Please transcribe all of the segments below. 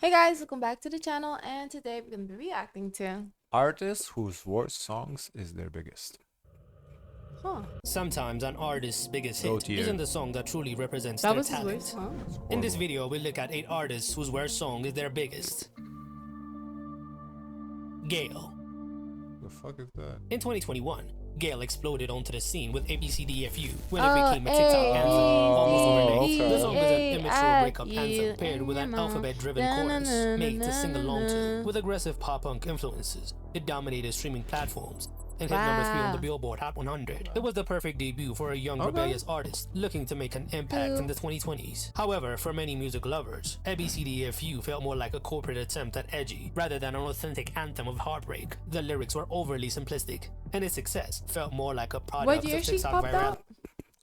Hey guys, welcome back to the channel, and today we're going to be reacting to Artists whose worst songs is their biggest. huh. Sometimes an artist's biggest Low hit tier. isn't the song that truly represents That their was his worst talent. song. In this video, we'll look at 8 artists whose worst song is their biggest. Gale. The fuck is that? In 2021, Gale exploded onto the scene with ABCDFU when it Oh, became a TikTok anthem almost overnight. okay. The song is an immature breakup A, anthem paired with an alphabet-driven chorus made to sing along to. With aggressive pop-punk influences, it dominated streaming platforms and hit number 3 on the Wow. Billboard Hot 100. It was the perfect debut for a young Okay. rebellious artist looking to make an impact in the 2020s. However, for many music lovers, ABCDFU felt more like a corporate attempt at edgy rather than an authentic anthem of heartbreak. The lyrics were overly simplistic, and its success felt more like a product What of year she TikTok popped virality out?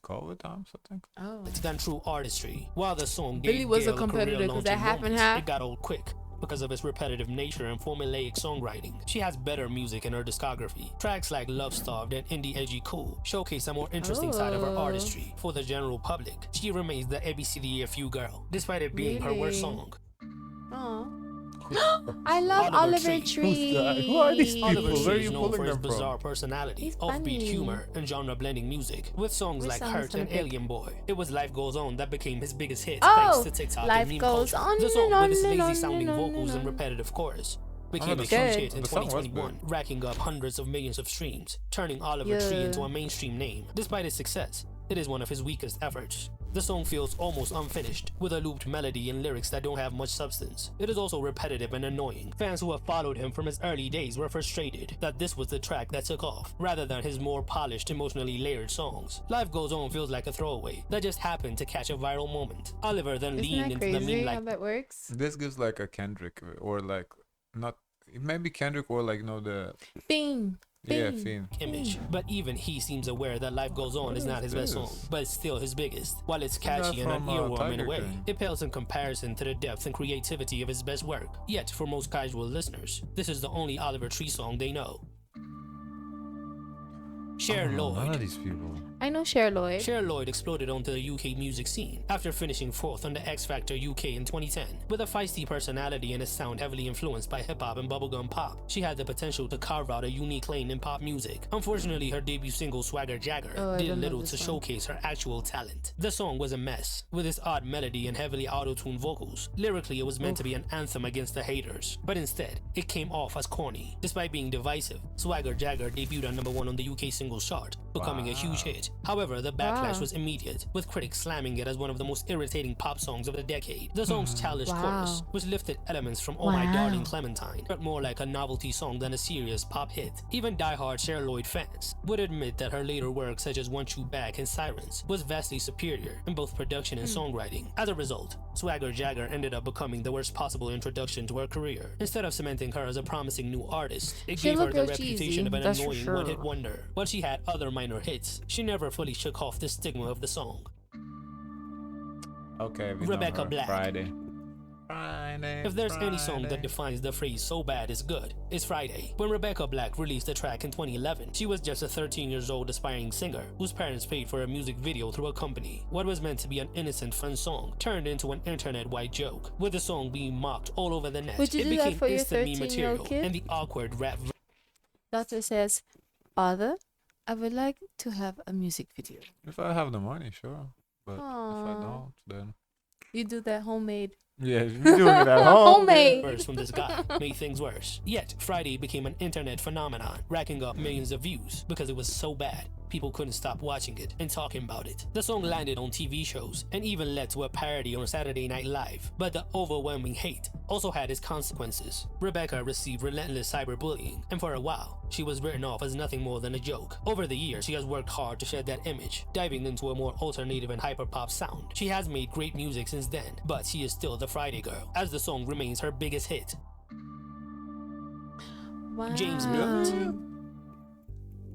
COVID times, I think. Oh. than true artistry. While the song Billy gave was a Gale competitor career 'cause that launching half and moments, half. it got old quick because of its repetitive nature and formulaic songwriting. She has better music in her discography. Tracks like Love Starved and Indie Edgy Cool showcase a more interesting side of her Oh. artistry. For the general public, she remains the ABCDFU girl, despite it being her worst Really? song. Oh. I love Oliver Oliver Tree. Tree. Who's that? Who are these people? Oliver Where are Tree you is known pulling for his them from? bizarre personality, He's offbeat funny. humor, and genre-blending music. With songs Which like song is Hurt gonna and pick? Alien Boy, it was Life Goes On that became his biggest hit Oh, thanks to TikTok Life and meme Goes culture. On The song, and on with its and on lazy-sounding and on vocals and and on. repetitive chorus, became the a song- huge hit in the song was 2021, racking up hundreds of millions of streams, turning Oliver Tree Yeah. into a mainstream name. Despite its success, it is one of his weakest efforts. The song feels almost unfinished, with a looped melody and lyrics that don't have much substance. It is also repetitive and annoying. Fans who have followed him from his early days were frustrated that this was the track that took off, rather than his more polished, emotionally layered songs. Life Goes On feels like a throwaway that just happened to catch a viral moment. Oliver then Isn't leaned that into the crazy meme how like that works? This gives like a Kendrick or like not maybe Kendrick or like the Bing. yeah Bing. Fiend. image, but even he seems aware that Life Goes On is What not is his best this? song, but it's still his biggest. While it's that catchy and an from, earworm in a Tiger way, King? it pales in comparison to the depth and creativity of his best work. Yet, for most casual listeners, this is the only Oliver Tree song they know. Cher None of Lloyd. these people. I know Cher Lloyd. Cher Lloyd exploded onto the UK music scene after finishing 4th on the X Factor UK in 2010. With a feisty personality and a sound heavily influenced by hip-hop and bubblegum pop, she had the potential to carve out a unique lane in pop music. Unfortunately, her debut single Swagger Jagger Oh, I did don't know little this to song. showcase her actual talent. The song was a mess, with its odd melody and heavily auto-tuned vocals. Lyrically, it was meant to be an anthem against the haters, but instead, it came off as corny. Despite being divisive, Swagger Jagger debuted at number 1 on the UK singles chart, becoming a huge hit. However, the backlash Wow. was immediate, with critics slamming it as one of the most irritating pop songs of the decade. The song's childish Wow. chorus, which lifted elements from Oh My Wow. Darling Clementine, felt more like a novelty song than a serious pop hit. Even diehard Cher Lloyd fans would admit that her later work such as Want You Back and Sirens was vastly superior in both production and songwriting. As a result, Swagger Jagger ended up becoming the worst possible introduction to her career. Instead of cementing her as a promising new artist, it She gave her looked the real reputation cheesy, of an that's for annoying sure. one-hit wonder. While she had other minor hits, she never fully shook off the stigma of the song. Okay, we know Rebecca her. Black. Friday. Friday. If there's any song that Friday. defines the phrase "so bad is good," it's Friday. When Rebecca Black released the track in 2011, she was just a 13 years old aspiring singer whose parents paid for a music video through a company. What was meant to be an innocent, fun song turned into an internet-wide joke, with the song being mocked all over the net. Would you It do that became for your instant meme 13-year-old material, kid? and the awkward rap Doctor says, Father, I would like to have a music video. If I have the money, sure. But if I Aw. don't, then You do that homemade. yeah, you're doing it at home. Homemade. verse from this guy made things worse. Yet, Friday became an internet phenomenon, racking up millions of views because it was so bad. People couldn't stop watching it and talking about it. The song landed on TV shows and even led to a parody on Saturday Night Live. But the overwhelming hate also had its consequences. Rebecca received relentless cyberbullying, and for a while, she was written off as nothing more than a joke. Over the years, she has worked hard to shed that image, diving into a more alternative and hyperpop sound. She has made great music since then, but she is still the Friday girl, as the song remains her biggest hit. Wow. James Blunt.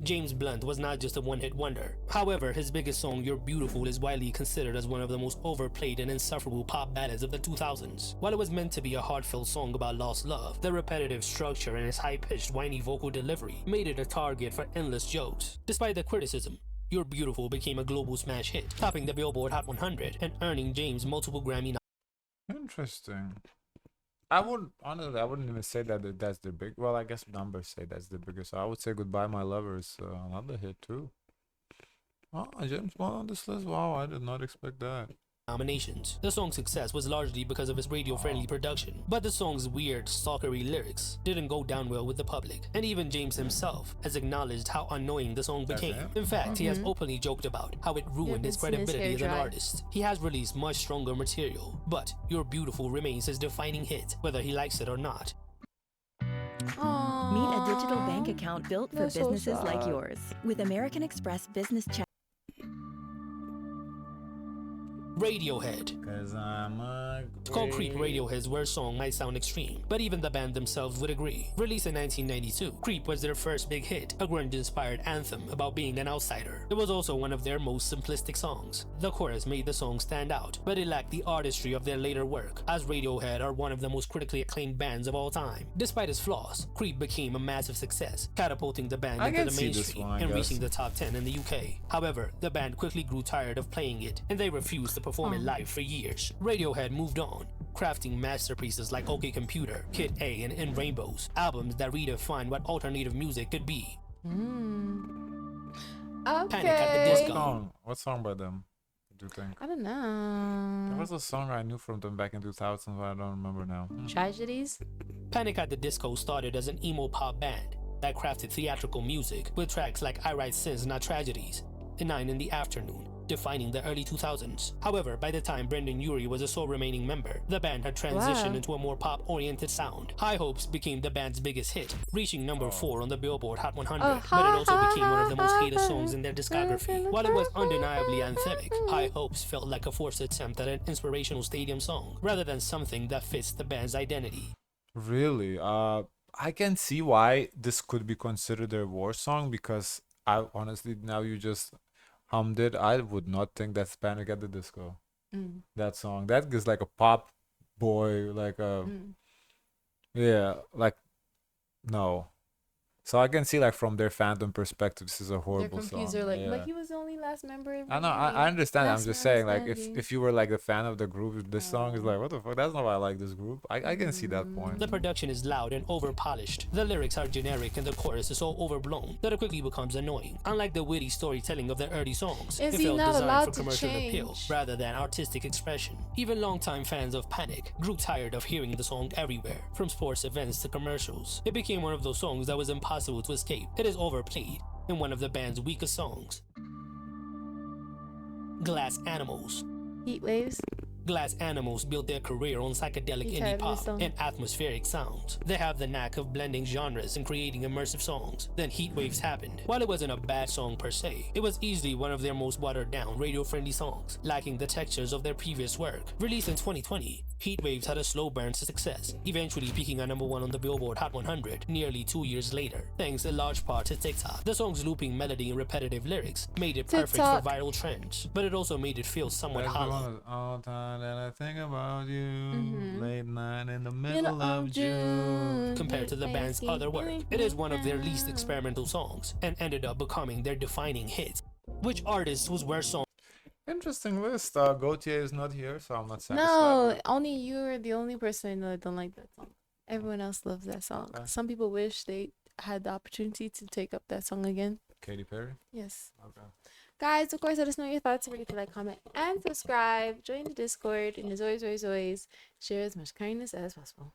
James Blunt was not just a one-hit wonder. However, his biggest song, You're Beautiful, is widely considered as one of the most overplayed and insufferable pop ballads of the 2000s. While it was meant to be a heartfelt song about lost love, the repetitive structure and its high-pitched, whiny vocal delivery made it a target for endless jokes. Despite the criticism, You're Beautiful became a global smash hit, topping the Billboard Hot 100 and earning James multiple Grammy Interesting. I wouldn't honestly. I wouldn't even say that's the big. Well, I guess numbers say that's the biggest. So I would say "Goodbye My Lover" is another hit too. Oh, James Bond on this list. Wow, I did not expect that. Nominations. The song's success was largely because of its radio-friendly production, but the song's weird, stalkery lyrics didn't go down well with the public, and even James himself has acknowledged how annoying the song became. him? In fact, he has openly joked about how it ruined his been seeing his credibility hair as an dry. artist. He has released much stronger material, but You're Beautiful remains his defining hit, whether he likes it or not. Aww. Meet a digital bank account built for That's so businesses like sad. yours. With American Express Business Check. Radiohead. Cause I'm a It's called Creep. Radiohead's worst song might sound extreme, but even the band themselves would agree. Released in 1992, Creep was their first big hit, a grunge-inspired anthem about being an outsider. It was also one of their most simplistic songs. The chorus made the song stand out, but it lacked the artistry of their later work, as Radiohead are one of the most critically acclaimed bands of all time. Despite its flaws, Creep became a massive success, catapulting the band I into can the see this mainstream one, I and guess. reaching the top 10 in the UK. However, the band quickly grew tired of playing it, and they refused to perform it live for years. Radiohead moved on, crafting masterpieces like OK Computer, Kid A, and In Rainbows, albums that redefined what alternative music could be. Panic at the Okay. Disco. What song by them do you think? I don't There know. was a song I knew from them back in 2000, but I don't remember now. Tragedies? Panic at the Disco started as an emo pop band that crafted theatrical music with tracks like I Write Sins Not Tragedies and 9 in the Afternoon, defining the early 2000s. However, by the time Brendan Urie was a sole remaining member, the band had transitioned Wow. into a more pop-oriented sound. High Hopes became the band's biggest hit, reaching number 4 on the Billboard Hot 100, but it also became one of the most hated songs in their discography. While it was undeniably anthemic, High Hopes felt like a forced attempt at an inspirational stadium song, rather than something that fits the band's identity. Really? I can see why this could be considered their war song because I honestly, now you just hummed it. I would not think that's Panic at the Disco. That song. That is like a pop boy, like a yeah, like no. So I can see like from their fandom perspective, this is a They're horrible confused. song. They're like, Yeah. but he was the only last member. I know, I understand. I'm Last just man saying, like, standing. if you were like a fan of the group, this song is like, what the fuck? That's not why I like this group. I can see that point. The production is loud and over-polished. The lyrics are generic and the chorus is so overblown that it quickly becomes annoying. Unlike the witty storytelling of their early songs, Is it he felt not designed allowed for to commercial appeal change? rather than artistic expression. Even longtime fans of Panic grew tired of hearing the song everywhere, from sports events to commercials. It became one of those songs that was impossible to escape. It is overplayed and one of the band's weakest songs. Glass Animals. Heat waves. Glass Animals built their career on psychedelic He's indie tired of pop this song. and atmospheric sounds. They have the knack of blending genres and creating immersive songs. Then Heat Waves happened. While it wasn't a bad song per se, it was easily one of their most watered-down, radio-friendly songs, lacking the textures of their previous work. Released in 2020, Heat Waves had a slow burn to success, eventually peaking at number 1 on the Billboard Hot 100 nearly 2 years later, thanks in large part to TikTok. The song's looping melody and repetitive lyrics made it perfect TikTok. for viral trends, but it also made it feel somewhat That's the hollow. one that's all the time that I think about you. Late night in the Middle middle of June. Compared to the band's other work. It is one of their least experimental songs and ended up becoming their defining hit. Which artist was worst song? Interesting list. Gautier is not here, so I'm not satisfied. No, only you're the only person I know that don't like that song. Everyone else loves that song. Okay. Some people wish they had the opportunity to take up that song again. Katy Perry. Yes. Okay. Guys, of course, let us know your thoughts. Forget to like, comment, and subscribe. Join the Discord. And as always, share as much kindness as possible.